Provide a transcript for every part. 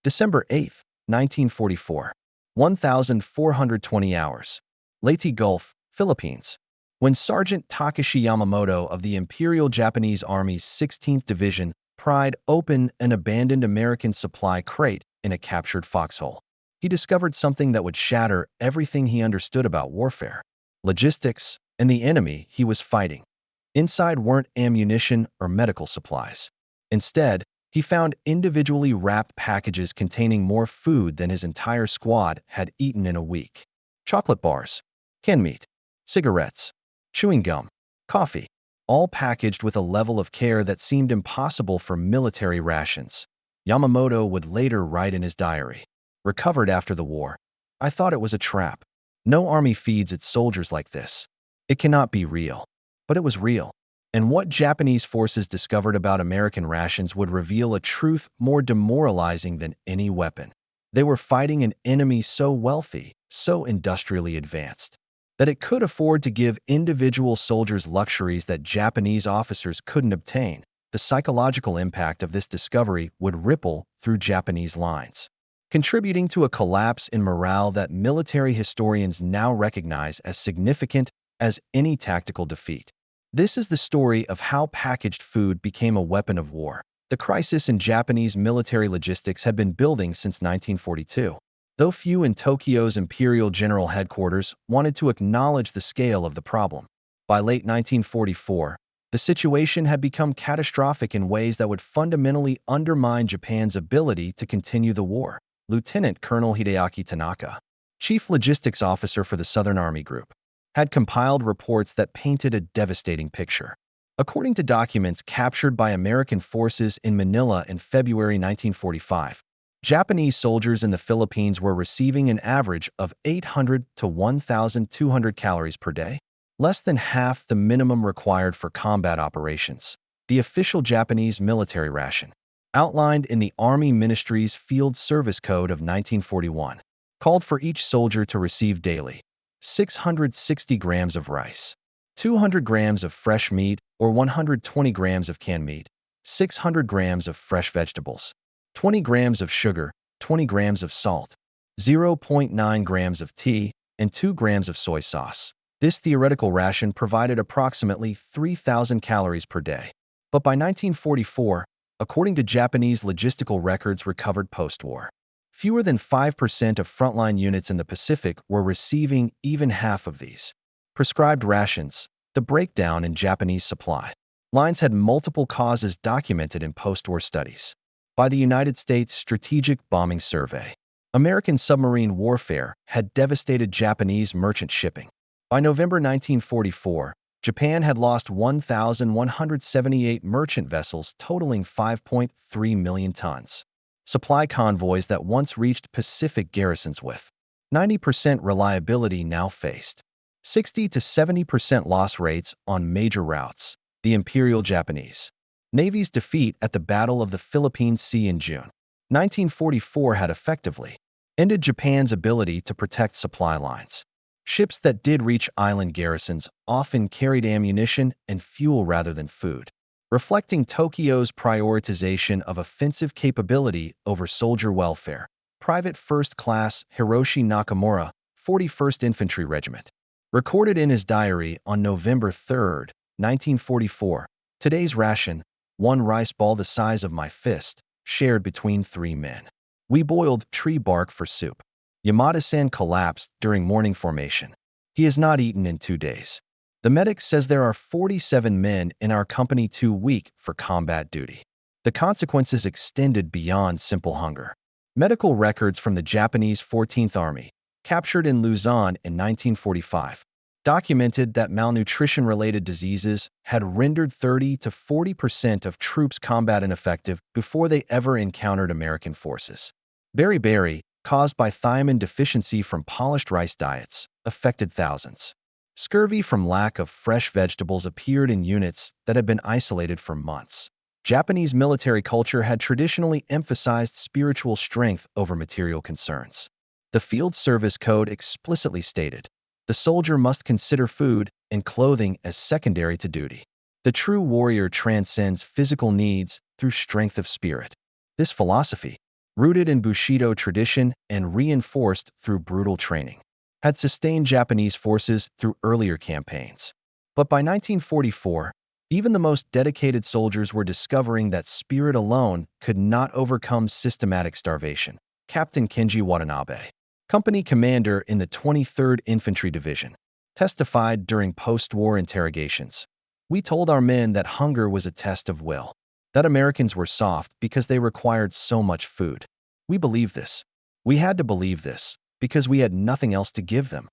December 8, 1944. 1,420 hours. Leyte Gulf, Philippines. When Sergeant Takeshi Yamamoto of the Imperial Japanese Army's 16th Division pried open an abandoned American supply crate in a captured foxhole, he discovered something that would shatter everything he understood about warfare, logistics, and the enemy he was fighting. Inside weren't ammunition or medical supplies. Instead, he found individually wrapped packages containing more food than his entire squad had eaten in a week. Chocolate bars, canned meat, cigarettes, chewing gum, coffee, all packaged with a level of care that seemed impossible for military rations. Yamamoto would later write in his diary, "Recovered after the war. I thought it was a trap. No army feeds its soldiers like this. It cannot be real." But it was real. And what Japanese forces discovered about American rations would reveal a truth more demoralizing than any weapon. They were fighting an enemy so wealthy, so industrially advanced, that it could afford to give individual soldiers luxuries that Japanese officers couldn't obtain. The psychological impact of this discovery would ripple through Japanese lines, contributing to a collapse in morale that military historians now recognize as significant as any tactical defeat. This is the story of how packaged food became a weapon of war. The crisis in Japanese military logistics had been building since 1942, though few in Tokyo's Imperial General Headquarters wanted to acknowledge the scale of the problem. By late 1944, the situation had become catastrophic in ways that would fundamentally undermine Japan's ability to continue the war. Lieutenant Colonel Hideaki Tanaka, chief logistics officer for the Southern Army Group, had compiled reports that painted a devastating picture. According to documents captured by American forces in Manila in February 1945, Japanese soldiers in the Philippines were receiving an average of 800 to 1,200 calories per day, less than half the minimum required for combat operations. The official Japanese military ration, outlined in the Army Ministry's Field Service Code of 1941, called for each soldier to receive daily 660 grams of rice, 200 grams of fresh meat or 120 grams of canned meat, 600 grams of fresh vegetables, 20 grams of sugar, 20 grams of salt, 0.9 grams of tea, and 2 grams of soy sauce. This theoretical ration provided approximately 3,000 calories per day. But by 1944, according to Japanese logistical records recovered post-war, fewer than 5% of frontline units in the Pacific were receiving even half of these prescribed rations. The breakdown in Japanese supply lines had multiple causes documented in post-war studies by the United States Strategic Bombing Survey. American submarine warfare had devastated Japanese merchant shipping. By November 1944, Japan had lost 1,178 merchant vessels totaling 5.3 million tons. Supply convoys that once reached Pacific garrisons with 90% reliability now faced 60 to 70% loss rates on major routes. The Imperial Japanese Navy's defeat at the Battle of the Philippine Sea in June 1944 had effectively ended Japan's ability to protect supply lines. Ships that did reach island garrisons often carried ammunition and fuel rather than food, reflecting Tokyo's prioritization of offensive capability over soldier welfare. Private First Class Hiroshi Nakamura, 41st Infantry Regiment, recorded in his diary on November 3, 1944, "Today's ration, one rice ball the size of my fist, shared between 3 men. We boiled tree bark for soup." Yamada-san collapsed during morning formation. He has not eaten in 2 days. The medic says there are 47 men in our company too weak for combat duty. The consequences extended beyond simple hunger. Medical records from the Japanese 14th Army, captured in Luzon in 1945, documented that malnutrition-related diseases had rendered 30 to 40% of troops combat ineffective before they ever encountered American forces. Beriberi, caused by thiamine deficiency from polished rice diets, affected thousands. Scurvy from lack of fresh vegetables appeared in units that had been isolated for months. Japanese military culture had traditionally emphasized spiritual strength over material concerns. The Field Service Code explicitly stated, "The soldier must consider food and clothing as secondary to duty. The true warrior transcends physical needs through strength of spirit." This philosophy, rooted in Bushido tradition and reinforced through brutal training, had sustained Japanese forces through earlier campaigns. But by 1944, even the most dedicated soldiers were discovering that spirit alone could not overcome systematic starvation. Captain Kenji Watanabe, company commander in the 23rd Infantry Division, testified during post-war interrogations. "We told our men that hunger was a test of will, that Americans were soft because they required so much food. We believed this. We had to believe this because we had nothing else to give them."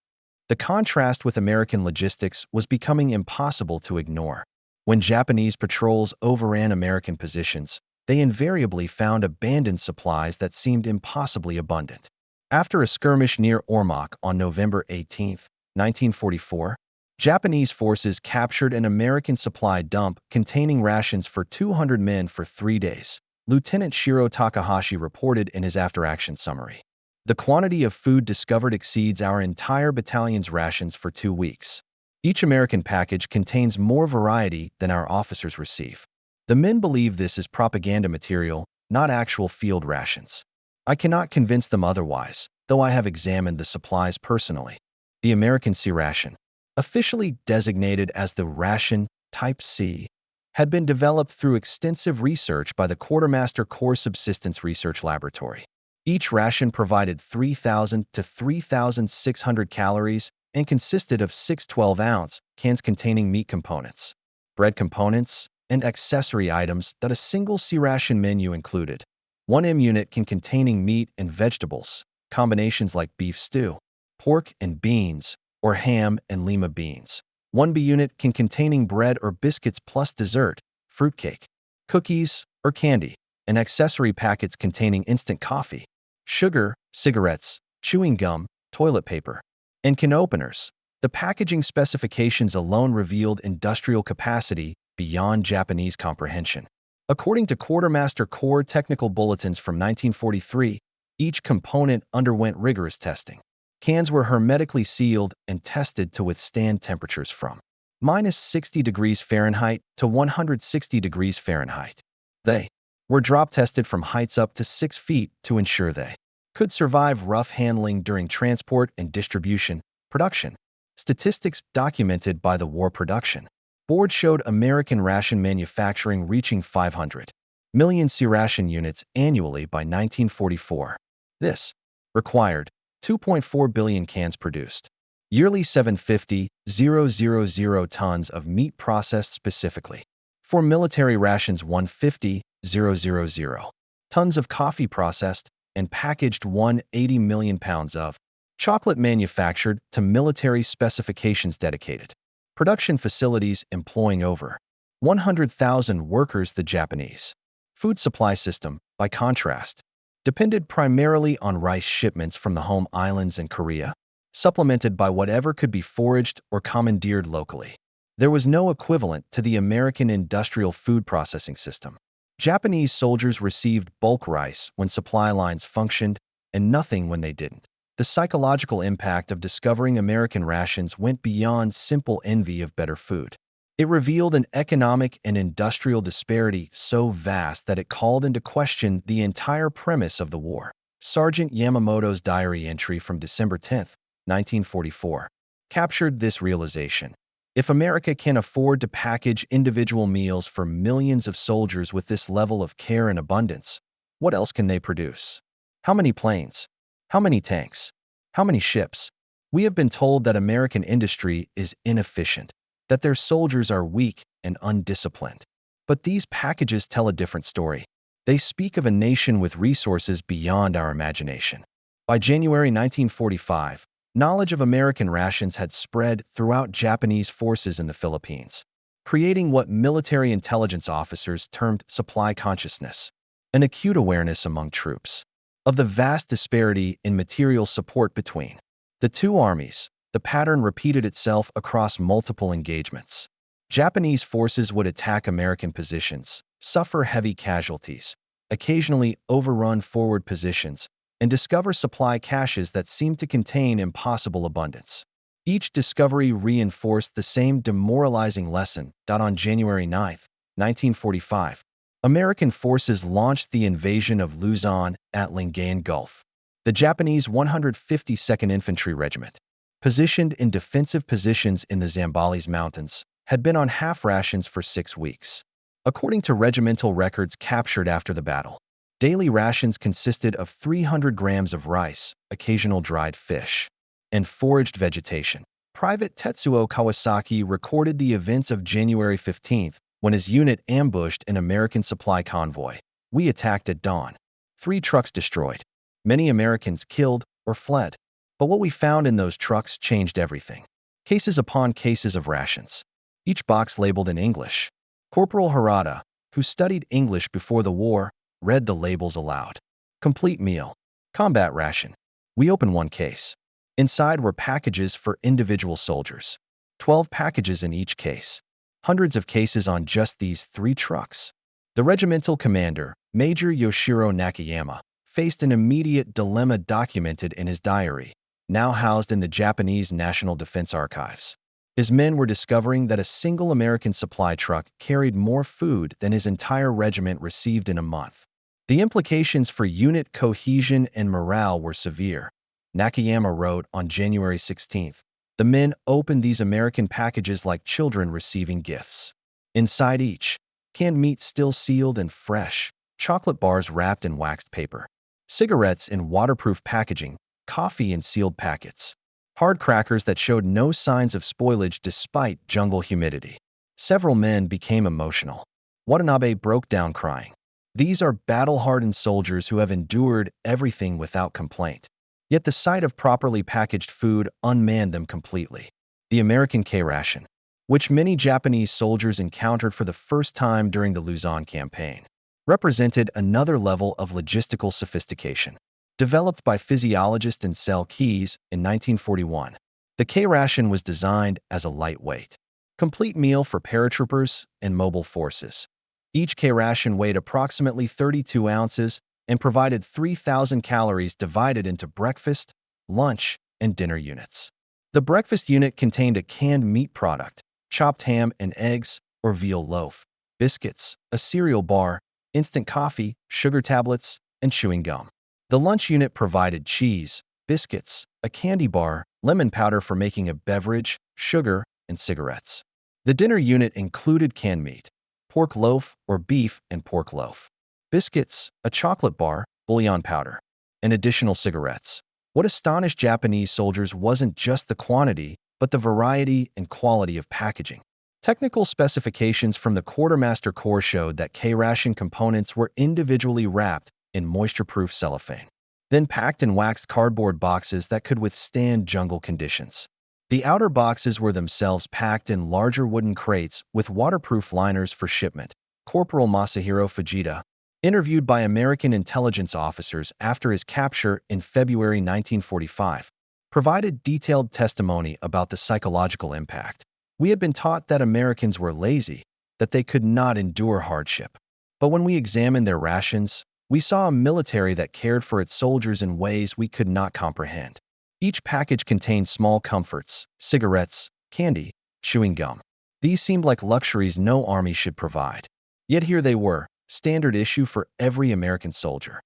The contrast with American logistics was becoming impossible to ignore. When Japanese patrols overran American positions, they invariably found abandoned supplies that seemed impossibly abundant. After a skirmish near Ormoc on November 18, 1944, Japanese forces captured an American supply dump containing rations for 200 men for 3 days, Lieutenant Shiro Takahashi reported in his after-action summary. "The quantity of food discovered exceeds our entire battalion's rations for 2 weeks. Each American package contains more variety than our officers receive. The men believe this is propaganda material, not actual field rations. I cannot convince them otherwise, though I have examined the supplies personally." The American C-Ration, officially designated as the Ration Type C, had been developed through extensive research by the Quartermaster Corps Subsistence Research Laboratory. Each ration provided 3,000 to 3,600 calories and consisted of 6 12-ounce cans containing meat components, bread components, and accessory items that a single C-Ration menu included. 1 M unit can containing meat and vegetables, combinations like beef stew, pork and beans, or ham and lima beans. 1 B unit can containing bread or biscuits plus dessert, fruitcake, cookies, or candy, and accessory packets containing instant coffee, sugar, cigarettes, chewing gum, toilet paper, and can openers. The packaging specifications alone revealed industrial capacity beyond Japanese comprehension. According to Quartermaster Corps technical bulletins from 1943, each component underwent rigorous testing. Cans were hermetically sealed and tested to withstand temperatures from -60 degrees Fahrenheit to 160 degrees Fahrenheit. They were drop tested from heights up to 6 feet to ensure they could survive rough handling during transport and distribution. Production statistics documented by the War Production Board showed American ration manufacturing reaching 500 million C-Ration units annually by 1944. This required 2.4 billion cans produced. Yearly 750,000 tons of meat processed specifically. For military rations 150,000 tons of coffee processed and packaged 180 million pounds of chocolate manufactured to military specifications dedicated. Production facilities employing over 100,000 workers. The Japanese food supply system, by contrast, depended primarily on rice shipments from the home islands and Korea, supplemented by whatever could be foraged or commandeered locally. There was no equivalent to the American industrial food processing system. Japanese soldiers received bulk rice when supply lines functioned and nothing when they didn't. The psychological impact of discovering American rations went beyond simple envy of better food. It revealed an economic and industrial disparity so vast that it called into question the entire premise of the war. Sergeant Yamamoto's diary entry from December 10, 1944, captured this realization. If America can afford to package individual meals for millions of soldiers with this level of care and abundance, what else can they produce? How many planes? How many tanks? How many ships? We have been told that American industry is inefficient, that their soldiers are weak and undisciplined. But these packages tell a different story. They speak of a nation with resources beyond our imagination. By January 1945, knowledge of American rations had spread throughout Japanese forces in the Philippines, creating what military intelligence officers termed supply consciousness, an acute awareness among troops of the vast disparity in material support between the two armies. The pattern repeated itself across multiple engagements. Japanese forces would attack American positions, suffer heavy casualties, occasionally overrun forward positions, and discover supply caches that seemed to contain impossible abundance. Each discovery reinforced the same demoralizing lesson. On January 9, 1945, American forces launched the invasion of Luzon at Lingayen Gulf. The Japanese 152nd Infantry Regiment, positioned in defensive positions in the Zambales Mountains, had been on half rations for 6 weeks. According to regimental records captured after the battle, daily rations consisted of 300 grams of rice, occasional dried fish, and foraged vegetation. Private Tetsuo Kawasaki recorded the events of January 15th when his unit ambushed an American supply convoy. "We attacked at dawn. 3 trucks destroyed. Many Americans killed or fled. But what we found in those trucks changed everything. Cases upon cases of rations, each box labeled in English." Corporal Harada, who studied English before the war, read the labels aloud. "Complete meal. Combat ration." We opened one case. Inside were packages for individual soldiers. 12 packages in each case. Hundreds of cases on just these 3 trucks. The regimental commander, Major Yoshiro Nakayama, faced an immediate dilemma documented in his diary, now housed in the Japanese National Defense Archives. His men were discovering that a single American supply truck carried more food than his entire regiment received in a month. The implications for unit cohesion and morale were severe. Nakayama wrote on January 16th, "The men opened these American packages like children receiving gifts. Inside each, canned meat still sealed and fresh, chocolate bars wrapped in waxed paper, cigarettes in waterproof packaging, coffee in sealed packets, hard crackers that showed no signs of spoilage despite jungle humidity." Several men became emotional. Watanabe broke down crying. "These are battle-hardened soldiers who have endured everything without complaint. Yet the sight of properly packaged food unmanned them completely." The American C-Ration, which many Japanese soldiers encountered for the first time during the Luzon campaign, represented another level of logistical sophistication. Developed by physiologist Ansel Keys in 1941, the C-Ration was designed as a lightweight, complete meal for paratroopers and mobile forces. Each C-Ration weighed approximately 32 ounces and provided 3,000 calories divided into breakfast, lunch, and dinner units. The breakfast unit contained a canned meat product, chopped ham and eggs or veal loaf, biscuits, a cereal bar, instant coffee, sugar tablets, and chewing gum. The lunch unit provided cheese, biscuits, a candy bar, lemon powder for making a beverage, sugar, and cigarettes. The dinner unit included canned meat, pork loaf or beef and pork loaf, biscuits, a chocolate bar, bouillon powder, and additional cigarettes. What astonished Japanese soldiers wasn't just the quantity, but the variety and quality of packaging. Technical specifications from the Quartermaster Corps showed that C-Ration components were individually wrapped in moisture-proof cellophane, then packed in waxed cardboard boxes that could withstand jungle conditions. The outer boxes were themselves packed in larger wooden crates with waterproof liners for shipment. Corporal Masahiro Fujita, interviewed by American intelligence officers after his capture in February 1945, provided detailed testimony about the psychological impact. "We had been taught that Americans were lazy, that they could not endure hardship. But when we examined their rations, we saw a military that cared for its soldiers in ways we could not comprehend." Each package contained small comforts, cigarettes, candy, chewing gum. These seemed like luxuries no army should provide. Yet here they were, standard issue for every American soldier.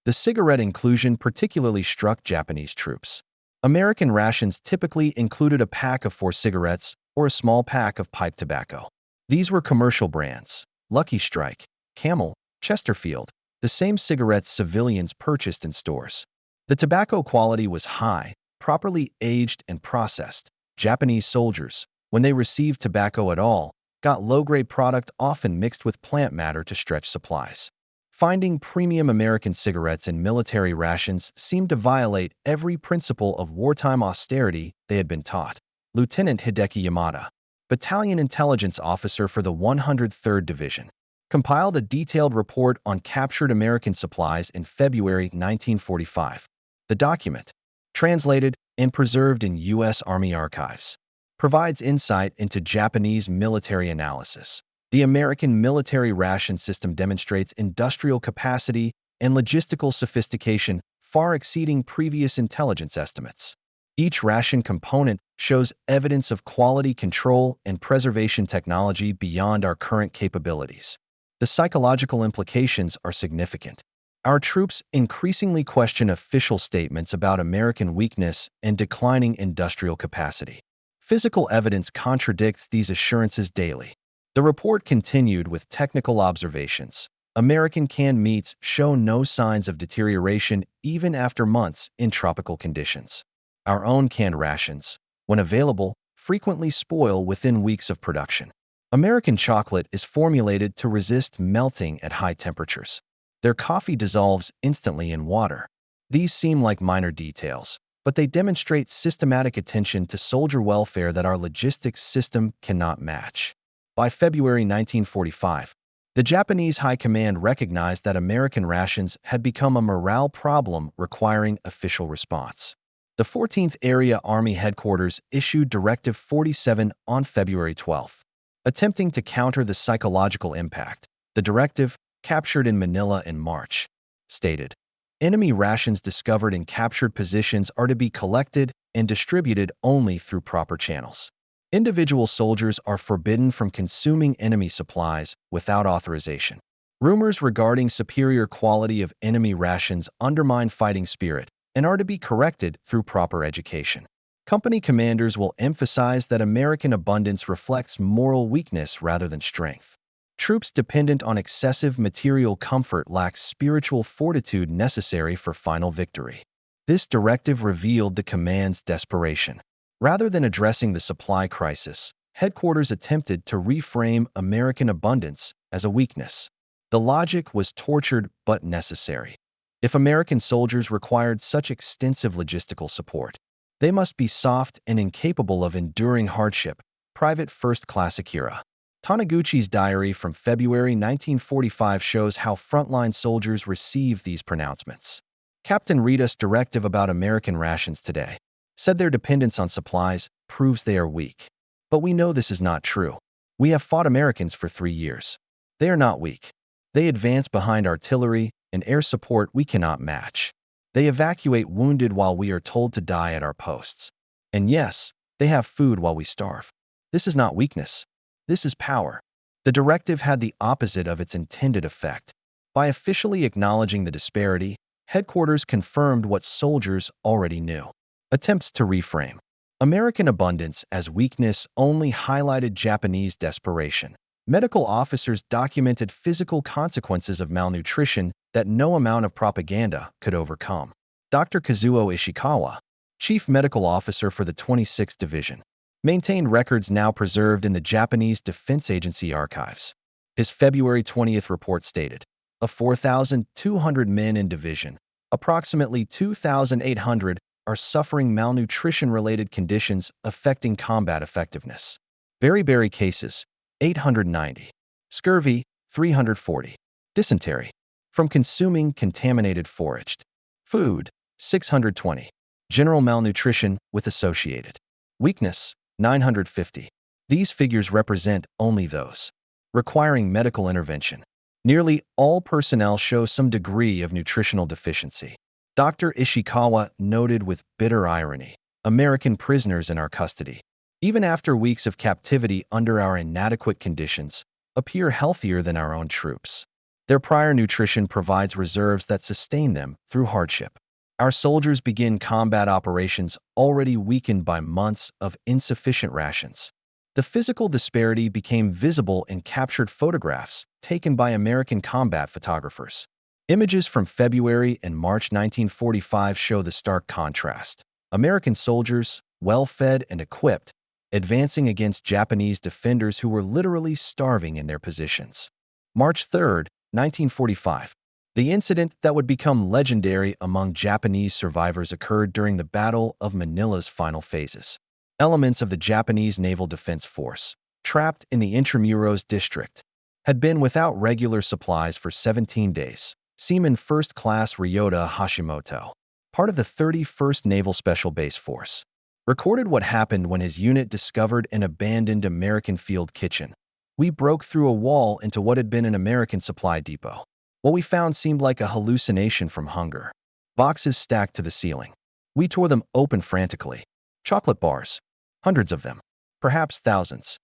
The cigarette inclusion particularly struck Japanese troops. American rations typically included a pack of 4 cigarettes or a small pack of pipe tobacco. These were commercial brands, Lucky Strike, Camel, Chesterfield, the same cigarettes civilians purchased in stores. The tobacco quality was high, properly aged and processed. Japanese soldiers, when they received tobacco at all, got low-grade product often mixed with plant matter to stretch supplies. Finding premium American cigarettes in military rations seemed to violate every principle of wartime austerity they had been taught. Lieutenant Hideki Yamada, battalion intelligence officer for the 103rd Division, compiled a detailed report on captured American supplies in February 1945. The document, translated and preserved in U.S. Army archives, provides insight into Japanese military analysis. The American military ration system demonstrates industrial capacity and logistical sophistication far exceeding previous intelligence estimates. Each ration component shows evidence of quality control and preservation technology beyond our current capabilities. The psychological implications are significant. Our troops increasingly question official statements about American weakness and declining industrial capacity. Physical evidence contradicts these assurances daily. The report continued with technical observations. American canned meats show no signs of deterioration even after months in tropical conditions. Our own canned rations, when available, frequently spoil within weeks of production. American chocolate is formulated to resist melting at high temperatures. Their coffee dissolves instantly in water. These seem like minor details, but they demonstrate systematic attention to soldier welfare that our logistics system cannot match. By February 1945, the Japanese High Command recognized that American rations had become a morale problem requiring official response. The 14th Area Army Headquarters issued Directive 47 on February 12. Attempting to counter the psychological impact, the directive, captured in Manila in March, stated, "Enemy rations discovered in captured positions are to be collected and distributed only through proper channels. Individual soldiers are forbidden from consuming enemy supplies without authorization. Rumors regarding superior quality of enemy rations undermine fighting spirit and are to be corrected through proper education. Company commanders will emphasize that American abundance reflects moral weakness rather than strength. Troops dependent on excessive material comfort lack spiritual fortitude necessary for final victory." This directive revealed the command's desperation. Rather than addressing the supply crisis, headquarters attempted to reframe American abundance as a weakness. The logic was tortured but necessary. If American soldiers required such extensive logistical support, they must be soft and incapable of enduring hardship. Private First Class Akira Taniguchi's diary from February 1945 shows how frontline soldiers received these pronouncements. Captain Rita's directive about American rations today said their dependence on supplies proves they are weak. But we know this is not true. We have fought Americans for 3 years. They are not weak. They advance behind artillery and air support we cannot match. They evacuate wounded while we are told to die at our posts. And yes, they have food while we starve. This is not weakness. This is power. The directive had the opposite of its intended effect. By officially acknowledging the disparity, headquarters confirmed what soldiers already knew. Attempts to reframe American abundance as weakness only highlighted Japanese desperation. Medical officers documented physical consequences of malnutrition that no amount of propaganda could overcome. Dr. Kazuo Ishikawa, chief medical officer for the 26th Division, maintained records now preserved in the Japanese Defense Agency archives. His February 20th report stated, of 4,200 men in division, approximately 2,800 are suffering malnutrition-related conditions affecting combat effectiveness. Beriberi cases, 890. Scurvy, 340. Dysentery, from consuming contaminated foraged food, 620. General malnutrition with associated weakness, 950. These figures represent only those requiring medical intervention. Nearly all personnel show some degree of nutritional deficiency. Dr. Ishikawa noted with bitter irony, American prisoners in our custody, even after weeks of captivity under our inadequate conditions, appear healthier than our own troops. Their prior nutrition provides reserves that sustain them through hardship. Our soldiers begin combat operations already weakened by months of insufficient rations. The physical disparity became visible in captured photographs taken by American combat photographers. Images from February and March 1945 show the stark contrast. American soldiers, well-fed and equipped, advancing against Japanese defenders who were literally starving in their positions. March 3, 1945. The incident that would become legendary among Japanese survivors occurred during the Battle of Manila's final phases. Elements of the Japanese Naval Defense Force, trapped in the Intramuros district, had been without regular supplies for 17 days. Seaman First Class Ryota Hashimoto, part of the 31st Naval Special Base Force, recorded what happened when his unit discovered an abandoned American field kitchen. "We broke through a wall into what had been an American supply depot. What we found seemed like a hallucination from hunger. Boxes stacked to the ceiling. We tore them open frantically. Chocolate bars. Hundreds of them. Perhaps thousands.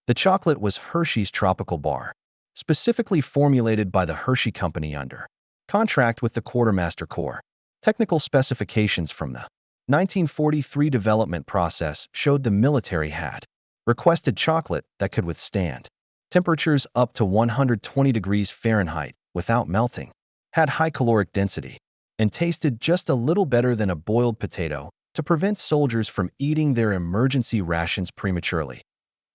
The chocolate was Hershey's Tropical Bar. specifically formulated by the Hershey Company under contract with the Quartermaster Corps. Technical specifications from the 1943 development process showed the military had requested chocolate that could withstand temperatures up to 120 degrees Fahrenheit without melting, had high caloric density, and tasted just a little better than a boiled potato to prevent soldiers from eating their emergency rations prematurely.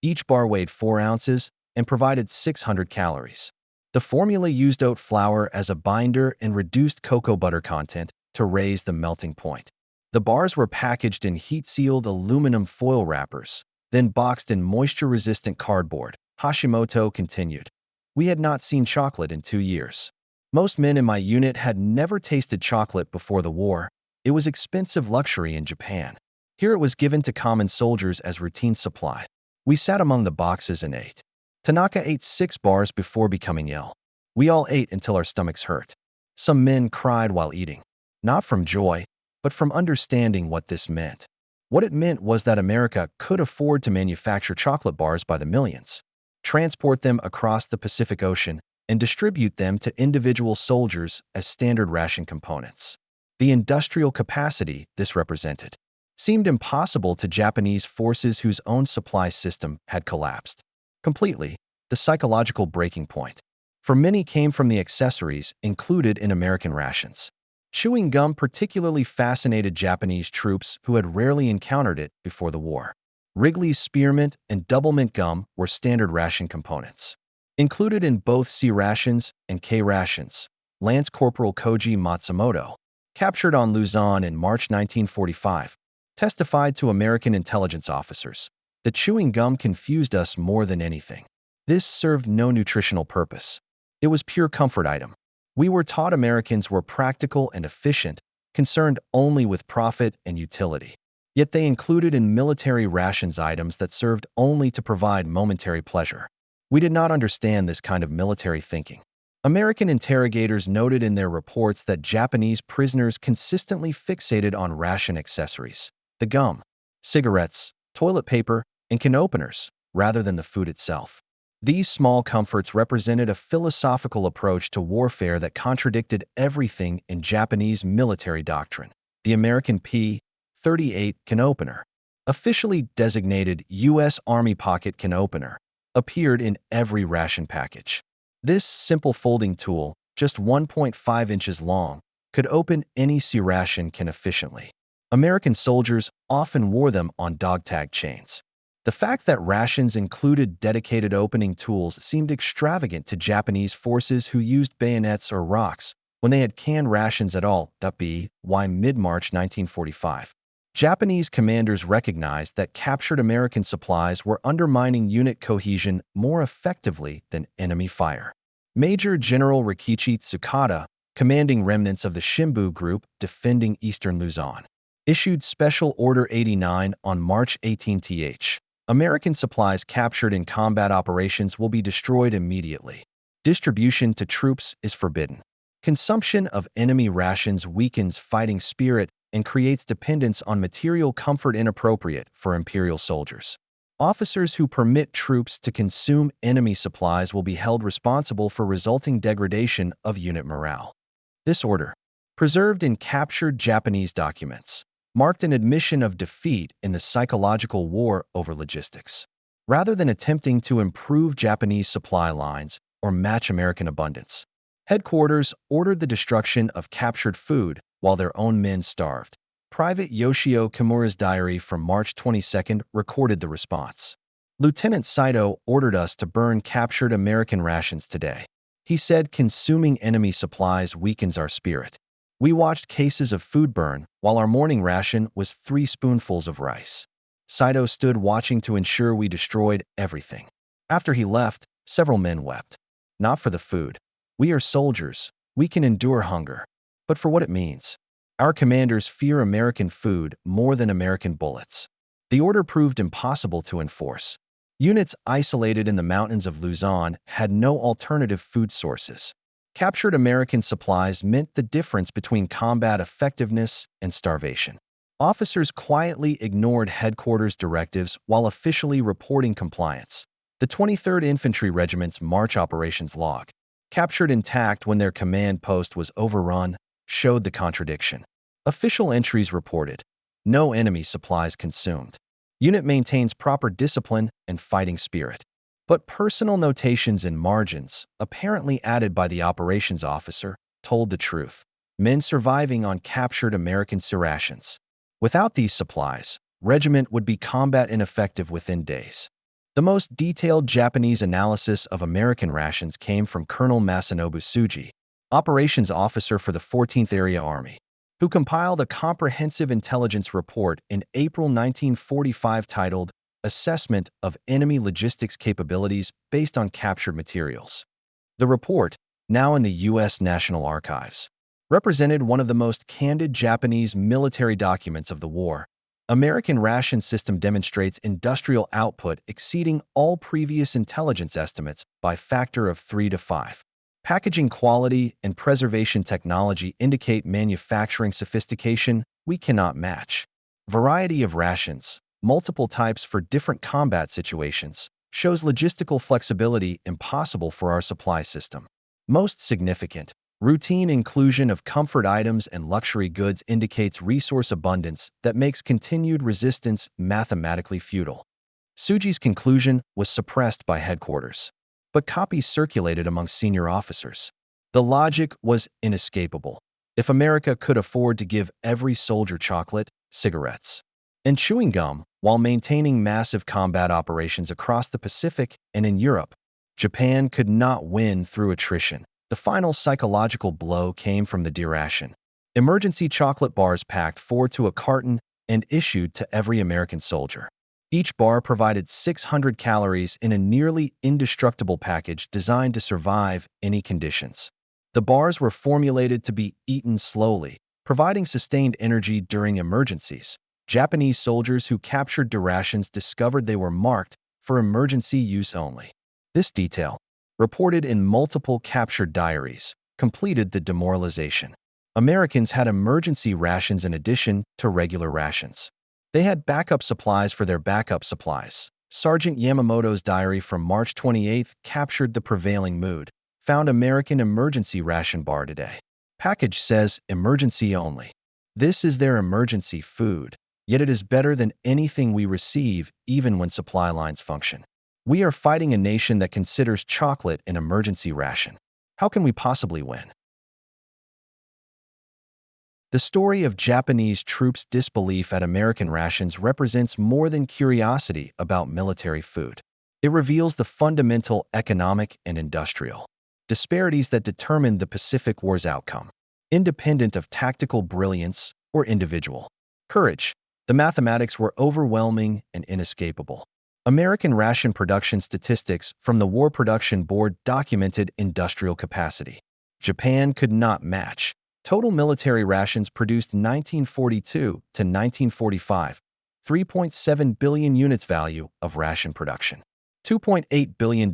Each bar weighed 4 ounces and provided 600 calories. The formula used oat flour as a binder and reduced cocoa butter content to raise the melting point. The bars were packaged in heat-sealed aluminum foil wrappers, then boxed in moisture-resistant cardboard. Hashimoto continued. We had not seen chocolate in 2 years. Most men in my unit had never tasted chocolate before the war. It was expensive luxury in Japan. Here it was given to common soldiers as routine supply. We sat among the boxes and ate. Tanaka ate 6 bars before becoming ill. We all ate until our stomachs hurt. Some men cried while eating, not from joy, but from understanding what this meant. What it meant was that America could afford to manufacture chocolate bars by the millions, transport them across the Pacific Ocean, and distribute them to individual soldiers as standard ration components. The industrial capacity this represented seemed impossible to Japanese forces whose own supply system had collapsed completely. The psychological breaking point for many came from the accessories included in American rations. Chewing gum particularly fascinated Japanese troops who had rarely encountered it before the war. Wrigley's spearmint and double-mint gum were standard ration components. Included in both C-Rations and K-Rations, Lance Corporal Koji Matsumoto, captured on Luzon in March 1945, testified to American intelligence officers. The chewing gum confused us more than anything. This served no nutritional purpose. It was pure comfort item. We were taught Americans were practical and efficient, concerned only with profit and utility. Yet they included in military rations items that served only to provide momentary pleasure. We did not understand this kind of military thinking. American interrogators noted in their reports that Japanese prisoners consistently fixated on ration accessories, the gum, cigarettes, toilet paper, and can openers, rather than the food itself. These small comforts represented a philosophical approach to warfare that contradicted everything in Japanese military doctrine. The American P-38 can opener, officially designated U.S. Army pocket can opener, appeared in every ration package. This simple folding tool, just 1.5 inches long, could open any C-ration can efficiently. American soldiers often wore them on dog-tag chains. The fact that rations included dedicated opening tools seemed extravagant to Japanese forces who used bayonets or rocks when they had canned rations at all. WWII mid-March 1945. Japanese commanders recognized that captured American supplies were undermining unit cohesion more effectively than enemy fire. Major General Rikichi Tsukada, commanding remnants of the Shimbu Group defending eastern Luzon, issued Special Order 89 on March 18th. American supplies captured in combat operations will be destroyed immediately. Distribution to troops is forbidden. Consumption of enemy rations weakens fighting spirit and creates dependence on material comfort inappropriate for imperial soldiers. Officers who permit troops to consume enemy supplies will be held responsible for resulting degradation of unit morale. This order, preserved in captured Japanese documents, marked an admission of defeat in the psychological war over logistics. Rather than attempting to improve Japanese supply lines or match American abundance, headquarters ordered the destruction of captured food while their own men starved. Private Yoshio Kimura's diary from March 22 recorded the response. Lieutenant Saito ordered us to burn captured American rations today. He said consuming enemy supplies weakens our spirit. We watched cases of food burn while our morning ration was 3 spoonfuls of rice. Saito stood watching to ensure we destroyed everything. After he left, several men wept. Not for the food. We are soldiers. We can endure hunger. But for what it means. Our commanders fear American food more than American bullets. The order proved impossible to enforce. Units isolated in the mountains of Luzon had no alternative food sources. Captured American supplies meant the difference between combat effectiveness and starvation. Officers quietly ignored headquarters directives while officially reporting compliance. The 23rd Infantry Regiment's March operations log, captured intact when their command post was overrun, showed the contradiction. Official entries reported, no enemy supplies consumed. Unit maintains proper discipline and fighting spirit. But personal notations and margins, apparently added by the operations officer, told the truth. Men surviving on captured American C-Rations. Without these supplies, regiment would be combat ineffective within days. The most detailed Japanese analysis of American rations came from Colonel Masanobu Tsuji, operations officer for the 14th Area Army, who compiled a comprehensive intelligence report in April 1945 titled Assessment of Enemy Logistics Capabilities Based on Captured Materials. The report, now in the U.S. National Archives, represented one of the most candid Japanese military documents of the war. American ration system demonstrates industrial output exceeding all previous intelligence estimates by factor of 3 to 5. Packaging quality and preservation technology indicate manufacturing sophistication we cannot match. Variety of rations, multiple types for different combat situations, shows logistical flexibility impossible for our supply system. Most significant, routine inclusion of comfort items and luxury goods indicates resource abundance that makes continued resistance mathematically futile. Tsuji's conclusion was suppressed by headquarters, but copies circulated among senior officers. The logic was inescapable. If America could afford to give every soldier chocolate, cigarettes, and chewing gum while maintaining massive combat operations across the Pacific and in Europe, Japan could not win through attrition. The final psychological blow came from the deration. Emergency chocolate bars packed 4 to a carton and issued to every American soldier. Each bar provided 600 calories in a nearly indestructible package designed to survive any conditions. The bars were formulated to be eaten slowly, providing sustained energy during emergencies. Japanese soldiers who captured rations discovered they were marked for emergency use only. This detail, reported in multiple captured diaries, completed the demoralization. Americans had emergency rations in addition to regular rations. They had backup supplies for their backup supplies. Sergeant Yamamoto's diary from March 28 captured the prevailing mood. Found American emergency ration bar today. Package says emergency only. This is their emergency food, yet it is better than anything we receive even when supply lines function. We are fighting a nation that considers chocolate an emergency ration. How can we possibly win? The story of Japanese troops' disbelief at American rations represents more than curiosity about military food. It reveals the fundamental economic and industrial disparities that determined the Pacific War's outcome. Independent of tactical brilliance or individual courage, the mathematics were overwhelming and inescapable. American ration production statistics from the War Production Board documented industrial capacity. Japan could not match. Total military rations produced 1942 to 1945, 3.7 billion units value of ration production. $2.8 billion,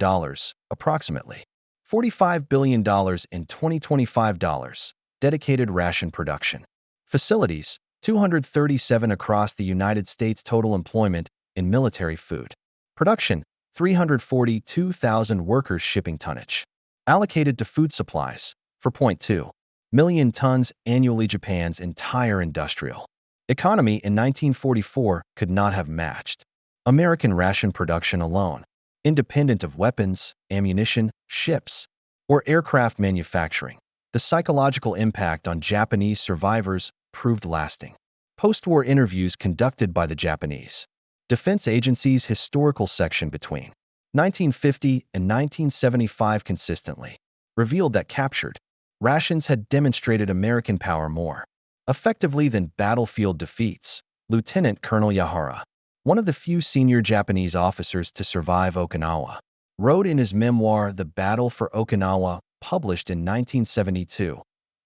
approximately. $45 billion in 2025 dollars, dedicated ration production. Facilities, 237 across the United States. Total employment in military food production, 342,000 workers. Shipping tonnage allocated to food supplies, 4.2 million tons annually. Japan's entire industrial economy in 1944 could not have matched American ration production alone, independent of weapons, ammunition, ships, or aircraft manufacturing. The psychological impact on Japanese survivors proved lasting. Post-war interviews conducted by the Japanese Defense Agency's historical section between 1950 and 1975 consistently revealed that captured rations had demonstrated American power more effectively than battlefield defeats. Lieutenant Colonel Yahara, one of the few senior Japanese officers to survive Okinawa, wrote in his memoir The Battle for Okinawa, published in 1972,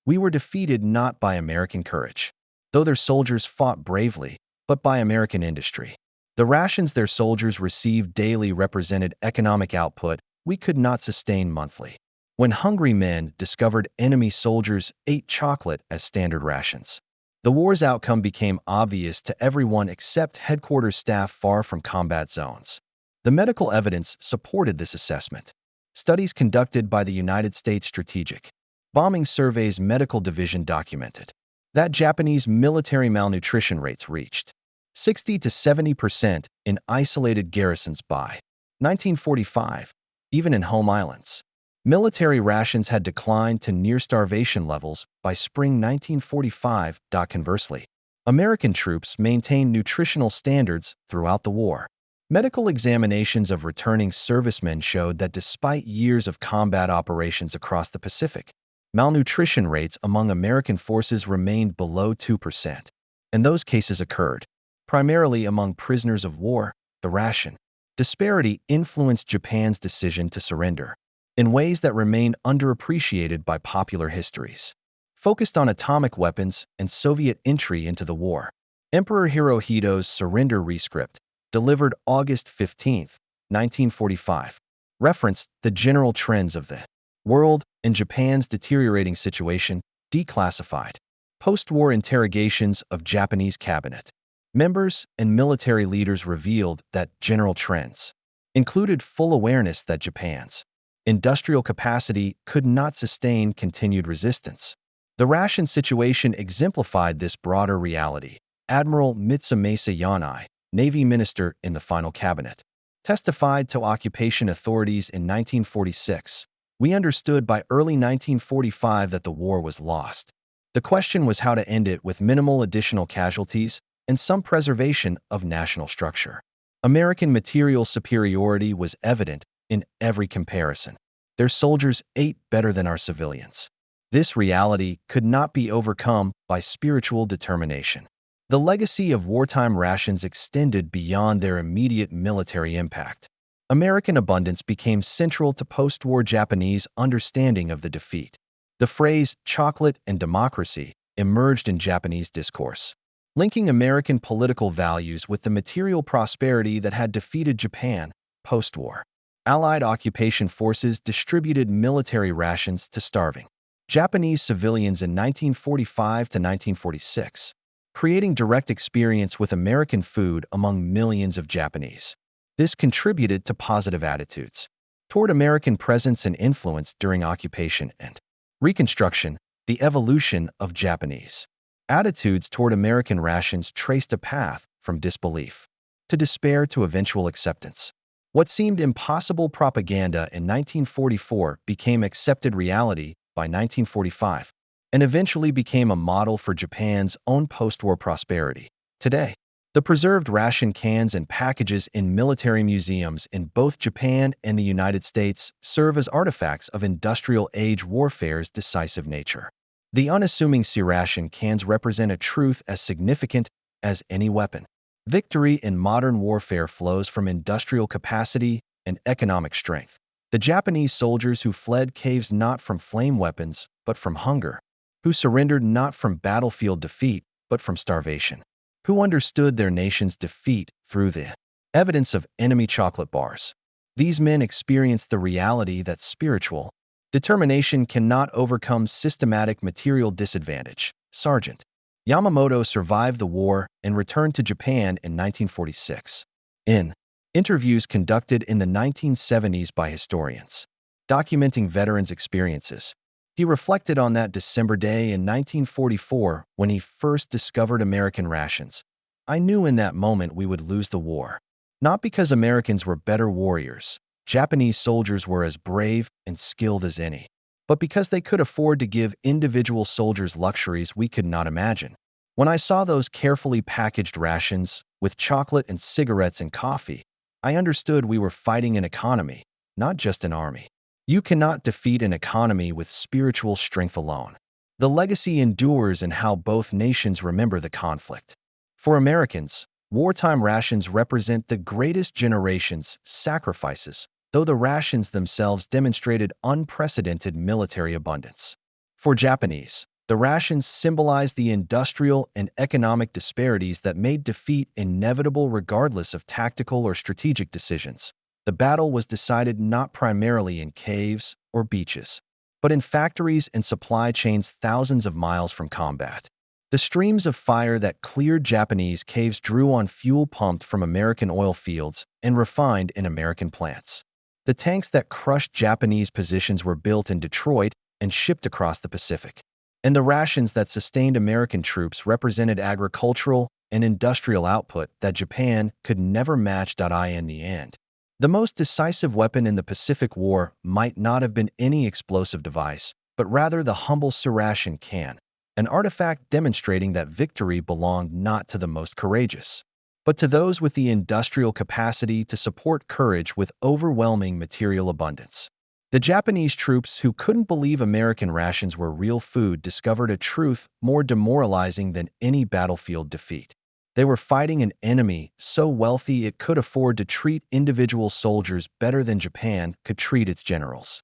"We were defeated not by American courage, though their soldiers fought bravely, but by American industry. The rations their soldiers received daily represented economic output we could not sustain monthly. When hungry men discovered enemy soldiers ate chocolate as standard rations, the war's outcome became obvious to everyone except headquarters staff far from combat zones. The medical evidence supported this assessment. Studies conducted by the United States Strategic Bombing Survey's Medical Division documented that Japanese military malnutrition rates reached 60 to 70% in isolated garrisons by 1945, even in home islands. Military rations had declined to near starvation levels by spring 1945. Conversely, American troops maintained nutritional standards throughout the war. Medical examinations of returning servicemen showed that despite years of combat operations across the Pacific, malnutrition rates among American forces remained below 2%, and those cases occurred primarily among prisoners of war. The ration disparity influenced Japan's decision to surrender in ways that remain underappreciated by popular histories. Focused on atomic weapons and Soviet entry into the war, Emperor Hirohito's surrender rescript, delivered August 15, 1945, referenced the general trends of the world and Japan's deteriorating situation. Declassified post-war interrogations of Japanese cabinet members and military leaders revealed that general trends included full awareness that Japan's industrial capacity could not sustain continued resistance. The ration situation exemplified this broader reality. Admiral Mitsumasa Yanai, Navy Minister in the final cabinet, testified to occupation authorities in 1946. We understood by early 1945 that the war was lost. The question was how to end it with minimal additional casualties and some preservation of national structure. American material superiority was evident in every comparison. Their soldiers ate better than our civilians. This reality could not be overcome by spiritual determination. The legacy of wartime rations extended beyond their immediate military impact. American abundance became central to post-war Japanese understanding of the defeat. The phrase "chocolate and democracy" emerged in Japanese discourse, linking American political values with the material prosperity that had defeated Japan post-war. Allied occupation forces distributed military rations to starving Japanese civilians in 1945 to 1946, creating direct experience with American food among millions of Japanese. This contributed to positive attitudes toward American presence and influence during occupation and Reconstruction. The evolution of Japanese attitudes toward American rations traced a path from disbelief to despair to eventual acceptance. What seemed impossible propaganda in 1944 became accepted reality by 1945, and eventually became a model for Japan's own post-war prosperity. Today, the preserved ration cans and packages in military museums in both Japan and the United States serve as artifacts of industrial-age warfare's decisive nature. The unassuming C-ration cans represent a truth as significant as any weapon. Victory in modern warfare flows from industrial capacity and economic strength. The Japanese soldiers who fled caves not from flame weapons, but from hunger, who surrendered not from battlefield defeat, but from starvation, who understood their nation's defeat through the evidence of enemy chocolate bars. These men experienced the reality that spiritual determination cannot overcome systematic material disadvantage. Sergeant Yamamoto survived the war and returned to Japan in 1946. In interviews conducted in the 1970s by historians, documenting veterans' experiences, he reflected on that December day in 1944 when he first discovered American rations. I knew in that moment we would lose the war. Not because Americans were better warriors, Japanese soldiers were as brave and skilled as any, but because they could afford to give individual soldiers luxuries we could not imagine. When I saw those carefully packaged rations with chocolate and cigarettes and coffee, I understood we were fighting an economy, not just an army. You cannot defeat an economy with spiritual strength alone. The legacy endures in how both nations remember the conflict. For Americans, wartime rations represent the greatest generation's sacrifices, though the rations themselves demonstrated unprecedented military abundance. For Japanese, the rations symbolize the industrial and economic disparities that made defeat inevitable regardless of tactical or strategic decisions. The battle was decided not primarily in caves or beaches, but in factories and supply chains thousands of miles from combat. The The streams of fire that cleared Japanese caves drew on fuel pumped from American oil fields and refined in American plants. The tanks that crushed Japanese positions were built in Detroit and shipped across the Pacific. And the rations that sustained American troops represented agricultural and industrial output that Japan could never match. In the end, the most decisive weapon in the Pacific War might not have been any explosive device, but rather the humble C-Ration can, an artifact demonstrating that victory belonged not to the most courageous, but to those with the industrial capacity to support courage with overwhelming material abundance. The Japanese troops who couldn't believe American rations were real food discovered a truth more demoralizing than any battlefield defeat. They were fighting an enemy so wealthy it could afford to treat individual soldiers better than Japan could treat its generals.